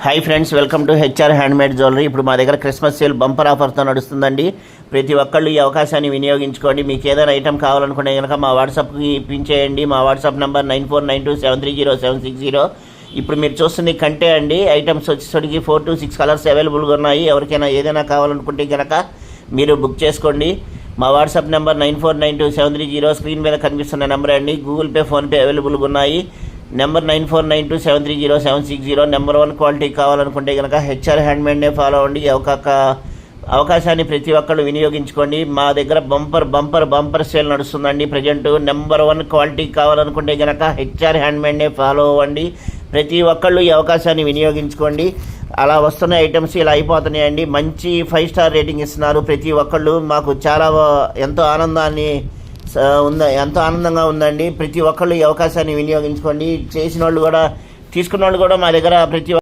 Hi friends, welcome to HR handmade jewellery. ఇప్పుడు మా దగ్గర క్రిస్మస్ సేల్ బంపర్ ఆఫర్తో నడుస్తుందండి. ప్రతి ఒక్కళ్ళు ఈ అవకాశాన్ని వినియోగించుకోండి. మీకు ఏదైనా ఐటమ్ కావాలనుకుంటే కనుక మా వాట్సాప్కి పిన్ చేయండి. మా వాట్సాప్ నెంబర్ 9492730760. ఇప్పుడు మీరు చూస్తుంది కంటే అండి. ఐటమ్స్ వచ్చేసరికి 4 to 6 కలర్స్ అవైలబుల్గా ఉన్నాయి. ఎవరికైనా ఏదైనా కావాలనుకుంటే కనుక మీరు బుక్ చేసుకోండి. మా వాట్సాప్ నెంబర్ 9492730760. స్క్రీన్ మీద కనిపిస్తున్న నెంబర్ అండి. గూగుల్ పే, ఫోన్పే అవైలబుల్గా ఉన్నాయి. నెంబర్ 9492730760. నెంబర్ 1 క్వాలిటీ కావాలనుకుంటే కనుక హెచ్ఆర్ హ్యాండ్మేడ్నే ఫాలో అవ్వండి. అవకాశాన్ని ప్రతి ఒక్కళ్ళు వినియోగించుకోండి. మా దగ్గర బంపర్ సేల్ నడుస్తుందండి ప్రజెంట్. నెంబర్ 1 క్వాలిటీ కావాలనుకుంటే కనుక హెచ్ఆర్ హ్యాండ్మేడ్నే ఫాలో అవ్వండి. ప్రతి ఒక్కళ్ళు ఈ అవకాశాన్ని వినియోగించుకోండి. అలా వస్తున్న ఐటమ్స్ ఇలా అయిపోతున్నాయండి. మంచి 5 స్టార్ రేటింగ్ ఇస్తున్నారు ప్రతి ఒక్కళ్ళు. మాకు చాలా ఎంతో ఆనందంగా ఉందండి. ప్రతి ఒక్కళ్ళు ఈ అవకాశాన్ని వినియోగించుకోండి. చేసిన వాళ్ళు కూడా, తీసుకున్న వాళ్ళు కూడా మా దగ్గర ప్రతి